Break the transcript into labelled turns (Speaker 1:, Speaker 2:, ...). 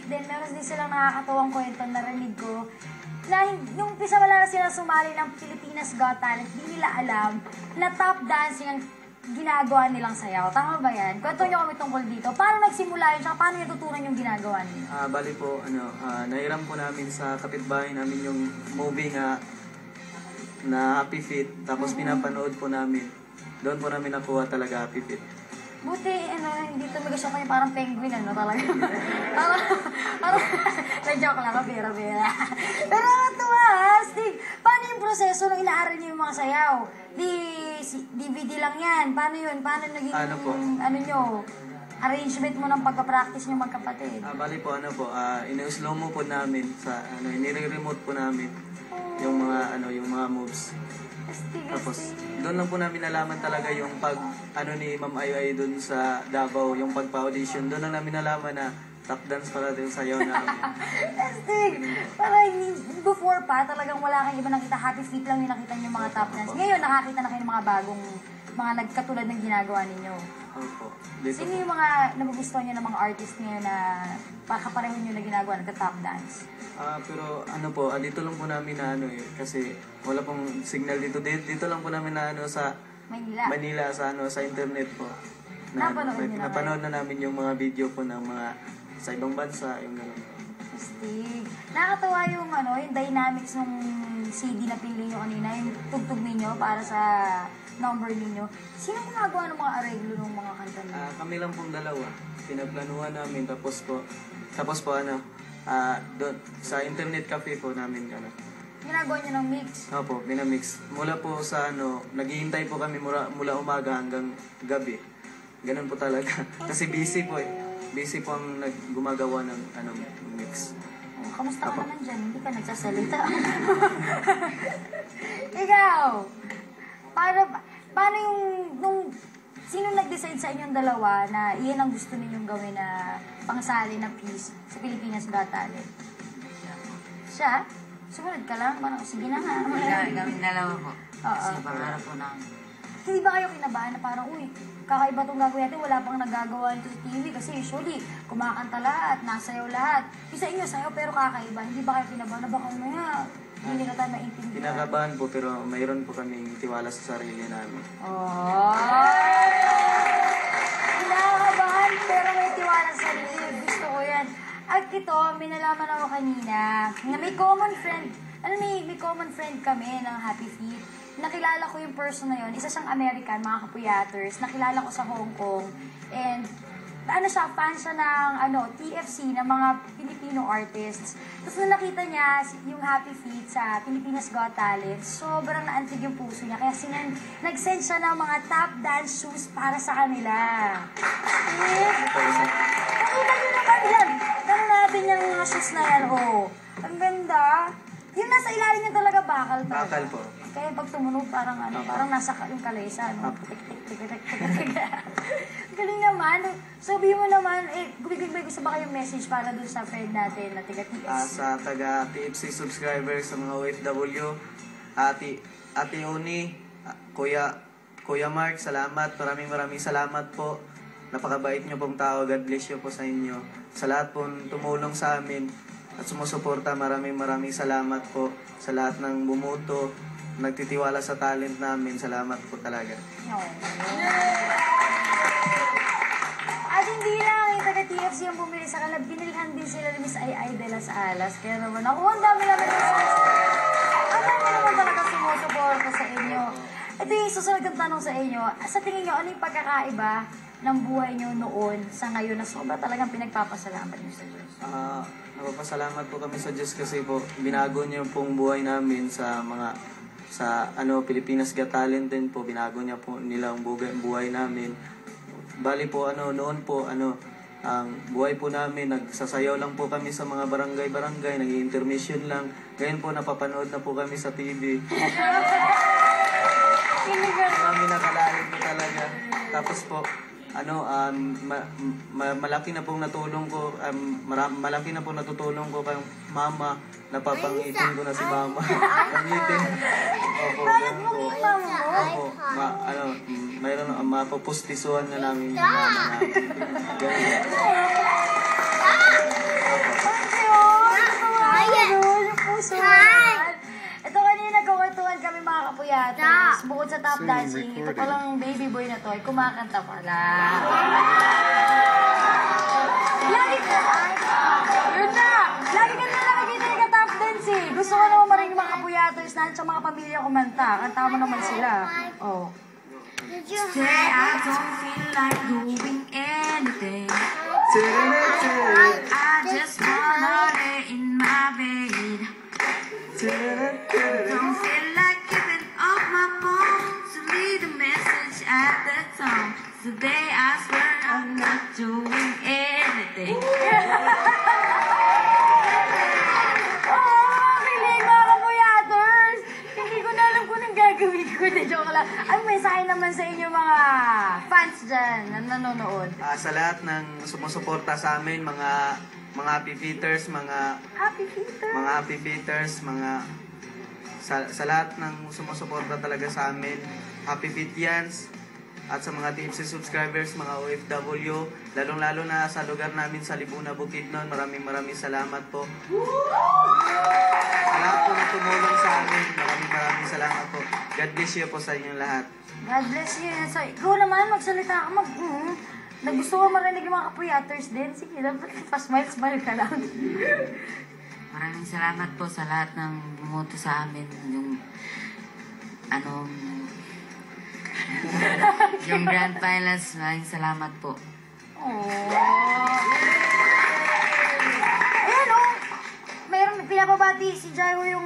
Speaker 1: din, meron din silang nakakatuwang kwento narinig ko na yung umpisa wala na sila sumali ng Pilipinas Got Talent, di nila alam na top dancing ang ginagawa nilang sayaw. Tama ba yan? Kwento nyo kami tungkol dito. Paano nagsimula yun? Tsaka paano nyo tutunan yung ginagawa niyo?
Speaker 2: Bali po, nahiram po namin sa kapitbahay namin yung movie nga na Happy Feet. Tapos pinapanood po namin. Doon po namin nakuha talaga Happy Feet.
Speaker 1: Buti, hindi tumigas ako yung parang penguin, talaga. parang, nag-joke lang, bera-bera. Pero tuwa, Steve, paano yung proseso nung inaaral niyo yung mga sayaw? DVD lang yan. Paano yun? Paano naging, nyo, arrangement mo ng pagka-practice niyo magkapatid?
Speaker 2: Bali po, ina-slow mo po namin sa, inire-remote po namin yung mga moves. Tapos, doon lang po namin nalaman talaga yung ni Ma'am Ayoy doon sa Davao, yung pagpa-audition. Doon lang namin nalaman na top dance pala yung sayaw namin.
Speaker 1: Astig! Parang before pa, talagang wala kang iba nakita. Happy Feet lang yung nakita niyo mga top dance. Ngayon, nakakita na kayo ng mga bagong, mga nagkatulad ng ginagawa ninyo.
Speaker 2: Opo.
Speaker 1: Sino yung mga nagugustuhan niyo ng mga artist niyo na pakapareho niyo na ginagawa, nagka-top dance?
Speaker 2: Pero dito lang po namin na kasi wala pong signal dito. Dito lang po namin na sa Manila sa internet po. Napanood na namin yung mga video po ng mga sa ibang bansa, yung gano'n.
Speaker 1: Astig. Nakakatawa yung yung dynamics ng CD na pinili nyo kanina, yung tugtog ninyo para sa number ninyo. Sino gumagawa ng mga areglo ng mga kanta ninyo?
Speaker 2: Kami lang pong dalawa. Pinagplanuhan namin, tapos po doon sa internet cafe po namin
Speaker 1: Ginagawa nyo ng mix?
Speaker 2: Opo, binamix. Mula po sa naghihintay po kami mula umaga hanggang gabi. Ganun po talaga. Kasi busy po Busy po ang gumagawa ng mix.
Speaker 1: Kamusta ka naman dyan? Hindi ka nagsasalita. Ikaw! Paano sino nag-decide sa inyong dalawa na iyan ang gusto ninyong gawin na pangsali na piece sa Pilipinas Got Talent? Siya? Sumunod ka lang? Sige na nga.
Speaker 3: Kaming dalawa po. Kasi pangarap po namin.
Speaker 1: Hindi ba kayo kinabahan na parang, kakaiba itong gagawin natin, wala pang nagagawa nito sa TV kasi usually, kumakanta lahat, nasayaw lahat. Yung sa inyo, sayaw pero kakaiba. Hindi ba kayo kinabahan na baka hindi na tayo maintindihan?
Speaker 2: Kinakabahan po pero mayroon po kaming tiwala sa sarili namin.
Speaker 1: Kinakabahan pero may tiwala sa sarili. Gusto ko yan. At ito, may nalaman ako kanina na may common friend. May common friend kami ng Happy Feet. Nakilala ko yung person na yun. Isa siyang American, mga kapuyaters. Nakilala ko sa Hong Kong. And, fan siya ng, TFC, ng mga Filipino artists. Tapos nung nakita niya yung Happy Feet sa Pilipinas Got Talent, sobrang naantig yung puso niya. Kaya nag-send siya ng mga top dance shoes para sa kanila. Nakita niyo naman yan. Tanong natin yung mga shoes na yan. Ang ganda. Yung nasa ilalim niya talaga bakal pa.
Speaker 2: Bakal po.
Speaker 1: Kaya pag tumunog parang nasa yung kalesa, Tik-tik-tik-tik-tik. Galing naman. Sabihin mo naman, gusto ba kayong message para dun sa friend natin na taga-TFC?
Speaker 2: Sa taga-TFC subscribers, sa mga OFW, Ate Oni, Kuya Mark, salamat. Maraming salamat po. Napakabait niyo pong tao. God bless you po sa inyo. Sa lahat po tumulong sa amin at sumusuporta, maraming salamat po sa lahat ng bumuto, nagtitiwala sa talent namin. Salamat po talaga.
Speaker 1: At hindi lang yung taga-TFC yung bumili sa kalab, binilhan din sila ni Miss Ay de las Alas. Kaya naman ako, ang dami naman talaga sumusuporta sa inyo. Ito yung susunod kong tanong sa inyo. Sa tingin nyo, ano yung pagkakaiba ng buhay nyo noon sa ngayon na sobra talagang pinagpapasalamat nyo sa Diyos?
Speaker 2: Napapasalamat po kami sa Diyos kasi po binago niyo pong buhay namin sa Pilipinas Got Talent din po. Binago niya po nila ang buhay namin. Bali po noon po ang buhay po namin, nagsasayaw lang po kami sa mga barangay, nag-intermission lang. Ngayon po napapanood na po kami sa TV. Kami nakalain po talaga. Tapos po malaki na pong natulong ko, malaki na pong natutulong ko kay mama, napapangitin ko na si mama. Pangitin. Opo, ganun po. Opo, mayroon mapupustisuhan na namin yung mama namin. Ganun. Opo.
Speaker 1: kapuyaters, bukod sa tap dancing, ito palang baby boy na to, ay kumakanta pala. Lagi ka, yun na! Lagi ka na nakakita yung ka-tap dance eh. Gusto ko naman marinig yung mga kapuyaters na sa mga pamilya kumanta. Kanta mo naman sila. Oh.
Speaker 3: Today I don't feel like doing anything. I just wanna lay in my bed. Don't feel like giving up my phone to read the message at the tone. Today I swear I'm not doing anything.
Speaker 1: Oh, kilig mga kapuyaters! Hindi ko na alam kung anong gagawin ko. Na joke lang. Ay, may sign naman sa inyo mga fans dyan na nanonood.
Speaker 2: Sa lahat ng sumusuporta sa amin, mga happy feeters, mga
Speaker 1: Happy Peter!
Speaker 2: happy feeters, sa lahat ng sumusuporta talaga sa amin, happy Fitians, at sa mga tipsy subscribers, mga OFW, lalong-lalo na sa lugar namin sa Libuna, Bukidnon, maraming salamat po. Sa lahat po na tumulong sa amin, maraming salamat po. God bless you po sa inyong lahat.
Speaker 1: God bless you. So, ikaw naman, magsalita ka, Nagusto ko marinig yung mga kapuyaters din. Sige, dapat pa-smile ka lang.
Speaker 3: Maraming salamat po sa lahat ng bumoto sa amin. Yung grand finals, maraming salamat po.
Speaker 1: Ayan o, mayroong pinapabati si Jairo yung